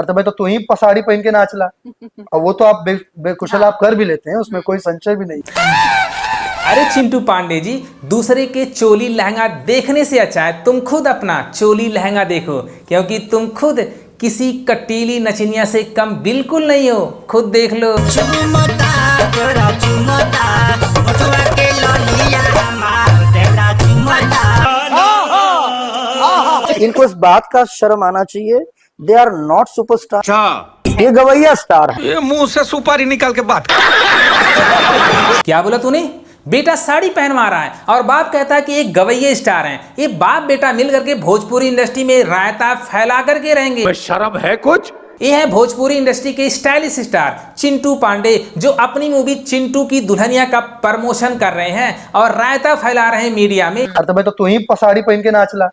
अरे तो भाई तो तू ही साड़ी पहन के नाच ला। और वो तो आप बेकुशल आप कर भी लेते हैं, उसमें कोई संशय भी नहीं। अरे चिंटू पांडे जी, दूसरे के चोली लहंगा देखने से अच्छा है तुम खुद अपना चोली लहंगा देखो, क्योंकि तुम खुद किसी कटीली नचनिया से कम बिल्कुल नहीं हो। खुद देख लो। इनको इस बात का शर्म आना चाहिए, दे आर नॉट सुपरस्टार, ये गवैया स्टार है। ये मुंह से सुपारी निकाल के बात। क्या बोला तूने? बेटा साड़ी पहनवा रहा है और बाप कहता है कि एक गवैये स्टार हैं। ये बाप बेटा मिल करके भोजपुरी इंडस्ट्री में रायता फैला करके रहेंगे। शर्म है कुछ? ये है भोजपुरी इंडस्ट्री के स्टाइलिश स्टार चिंटू पांडे, जो अपनी मूवी चिंटू की दुल्हनिया का प्रमोशन कर रहे हैं और रायता फैला रहे हैं मीडिया में। अरे तो भाई तो तू ही साड़ी पहन के नाच ला।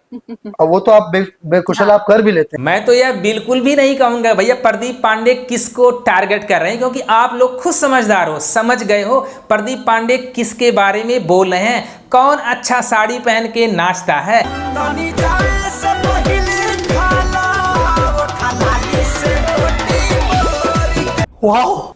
और वो तो आप बेकुशल आप कर भी लेते हैं। मैं तो यह बिल्कुल भी नहीं कहूंगा भैया प्रदीप पांडे किसको टारगेट कर रहे हैं, क्योंकि आप लोग खुद समझदार हो, समझ गए हो प्रदीप पांडे किसके बारे में बोल रहे हैं, कौन अच्छा साड़ी पहन के नाचता है।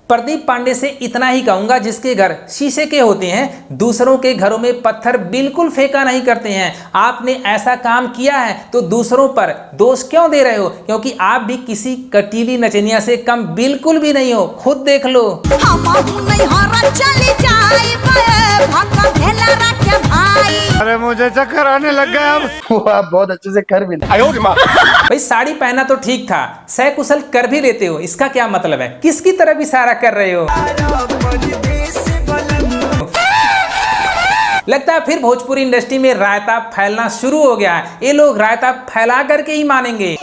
प्रदीप पांडे से इतना ही कहूंगा, जिसके घर शीशे के होते हैं दूसरों के घरों में पत्थर बिल्कुल फेंका नहीं करते हैं। आपने ऐसा काम किया है तो दूसरों पर दोष क्यों दे रहे हो, क्योंकि आप भी किसी कटीली नचनिया से कम बिल्कुल भी नहीं हो। खुद देख लो। अरे मुझे चक्कर आने लग गया अब। वो आप बहुत अच्छे से कर भी नहीं। भाई साड़ी पहना तो ठीक था, सकुशल कर भी लेते हो, इसका क्या मतलब है? किसकी तरफ इशारा कर रहे हो? लगता है फिर भोजपुरी इंडस्ट्री में रायता फैलना शुरू हो गया है। ये लोग रायता फैला करके ही मानेंगे।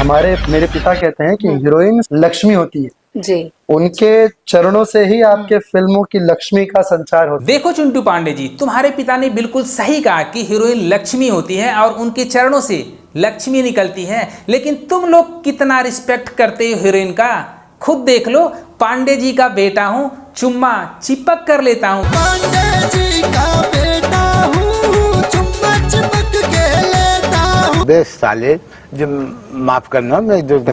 मेरे पिता कहते हैं कि हीरोइन लक्ष्मी होती है जी, उनके चरणों से ही आपके फिल्मों की लक्ष्मी का संचार होता है। देखो चिंटू पांडे जी, तुम्हारे पिता ने बिल्कुल सही कहा कि हीरोइन लक्ष्मी होती है और उनके चरणों से लक्ष्मी निकलती है, लेकिन तुम लोग कितना रिस्पेक्ट करते हो हीरोइन का। खुद देख लो, पांडे जी का बेटा हूँ, चुम्मा चिपक कर लेता हूँ। पांडे जी का बेटा हूँ, चुम्मा चिपक के लेता हूँ। बे साले, जो माफ करना, मैं जो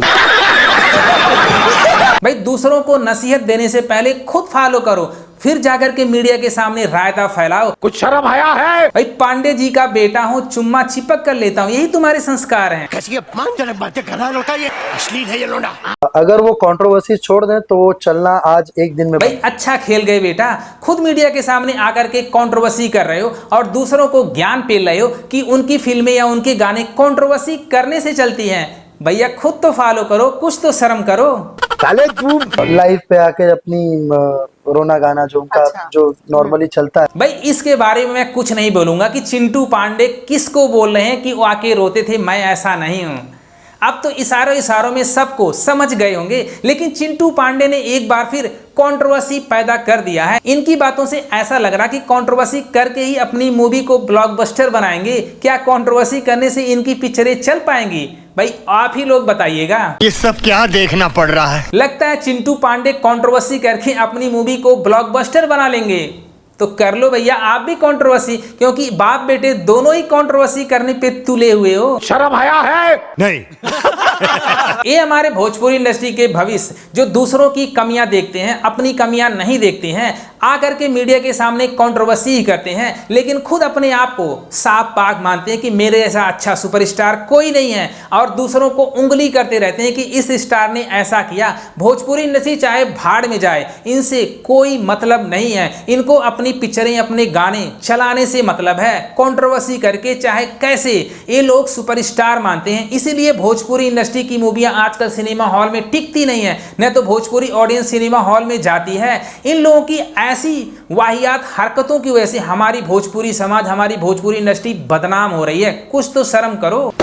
भाई दूसरों को नसीहत देने से पहले खुद फॉलो करो, फिर जाकर के मीडिया के सामने रायता फैलाओ। कुछ शर्म आया है? भाई पांडे जी का बेटा हूँ, चुम्मा चिपक कर लेता हूँ, यही तुम्हारे संस्कार हैं। कैसी अपमानजनक बातें कर रहा है, ये अश्लील है ये लोंडा। अगर वो कंट्रोवर्सी छोड़ दें तो वो चलना आज एक दिन में। भाई अच्छा खेल गए बेटा, खुद मीडिया के सामने आकर के कंट्रोवर्सी कर रहे हो और दूसरों को ज्ञान पेल रहे हो कि उनकी फिल्में या उनके गाने कंट्रोवर्सी करने से चलती हैं। भैया खुद तो फॉलो करो, कुछ तो शर्म करो। साले तू लाइव पे आके अपनी रोना गाना जो उनका जो नॉर्मली चलता है। भाई इसके बारे में मैं कुछ नहीं बोलूंगा कि चिंटू पांडे किसको बोल रहे हैं कि वो आके रोते थे, मैं ऐसा नहीं हूं। अब तो इशारों में सबको समझ गए होंगे, लेकिन चिंटू पांडे ने एक बार फिर कंट्रोवर्सी पैदा कर दिया है। इनकी बातों से ऐसा लग रहा कि कंट्रोवर्सी करके ही अपनी मूवी को ब्लॉकबस्टर बनाएंगे। क्या कंट्रोवर्सी करने से इनकी पिक्चरें चल पाएंगी? भाई आप ही लोग बताइएगा। ये सब क्या देखना पड़ रहा है? लगता है चिंटू पांडे कंट्रोवर्सी करके अपनी मूवी को ब्लॉकबस्टर बना लेंगे, तो कर लो भैया आप भी कंट्रोवर्सी, क्योंकि बाप बेटे दोनों ही कंट्रोवर्सी करने पे तुले हुए हो। शर्म आया है? नहीं। ये हमारे भोजपुरी इंडस्ट्री के भविष्य, जो दूसरों की कमियां देखते हैं, अपनी कमियां नहीं देखते हैं, आकर के मीडिया के सामने कंट्रोवर्सी ही करते हैं, लेकिन खुद अपने आप को साफ पाक मानते हैं कि मेरे ऐसा अच्छा सुपरस्टार कोई नहीं है, और दूसरों को उंगली करते रहते हैं कि इस स्टार ने ऐसा किया। भोजपुरी इंडस्ट्री चाहे भाड़ में जाए, इनसे कोई मतलब नहीं है। इनको अपनी पिक्चरें, अपने गाने चलाने से मतलब है, कंट्रोवर्सी करके चाहे कैसे ये लोग सुपरस्टार मानते हैं। इसीलिए भोजपुरी इंडस्ट्री की मूवियां आजकल सिनेमा हॉल में टिकती नहीं है, न तो भोजपुरी ऑडियंस सिनेमा हॉल में जाती है। इन लोगों की ऐसी वाहियात हरकतों की वजह से हमारी भोजपुरी समाज, हमारी भोजपुरी इंडस्ट्री बदनाम हो रही है। कुछ तो शर्म करो।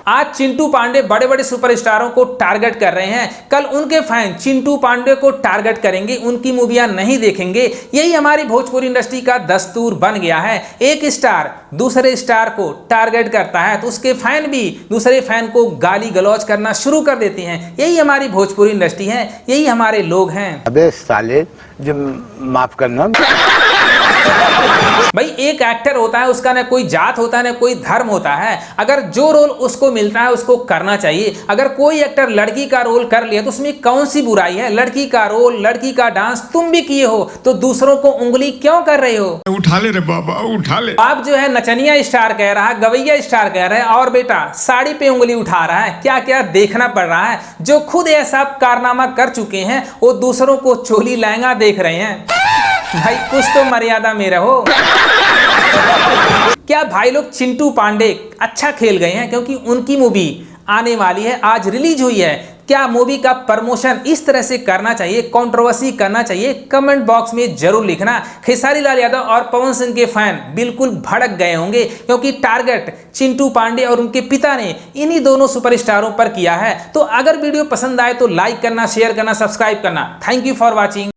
आज चिंटू पांडे बड़े बड़े सुपरस्टारों को टारगेट कर रहे हैं, कल उनके फैन चिंटू पांडे को टारगेट करेंगे, उनकी मूवियां नहीं देखेंगे। यही हमारी भोजपुरी इंडस्ट्री का दस्तूर बन गया है। एक स्टार दूसरे स्टार को टारगेट करता है तो उसके फैन भी दूसरे फैन को गाली गलौज करना शुरू कर देते हैं। यही हमारी भोजपुरी इंडस्ट्री है, यही हमारे लोग हैं। अबे साले, जो माफ करना। भाई एक एक्टर होता है, उसका ना कोई जात होता है ना कोई धर्म होता है। अगर जो रोल उसको मिलता है उसको करना चाहिए। अगर कोई एक्टर लड़की का रोल कर लिया तो उसमें कौन सी बुराई है? लड़की का रोल, लड़की का डांस तुम भी किए हो तो दूसरों को उंगली क्यों कर रहे हो? उठा ले रे बाबा, उठा ले। आप जो है नचनिया स्टार कह रहा है, गवैया स्टार कह रहा है, और बेटा साड़ी पे उंगली उठा रहा है। क्या क्या देखना पड़ रहा है। जो खुद ऐसा कारनामा कर चुके हैं वो दूसरों को चोली लहंगा देख रहे हैं। भाई कुछ तो मर्यादा में रहो। क्या भाई लोग चिंटू पांडे अच्छा खेल गए हैं? क्योंकि उनकी मूवी आने वाली है, आज रिलीज हुई है। क्या मूवी का प्रमोशन इस तरह से करना चाहिए, कंट्रोवर्सी करना चाहिए? कमेंट बॉक्स में जरूर लिखना। खेसारी लाल यादव और पवन सिंह के फैन बिल्कुल भड़क गए होंगे क्योंकि टारगेट चिंटू पांडे और उनके पिता ने इन्हीं दोनों सुपरस्टारों पर किया है। तो अगर वीडियो पसंद आए तो लाइक करना, शेयर करना, सब्सक्राइब करना। Thank you for watching.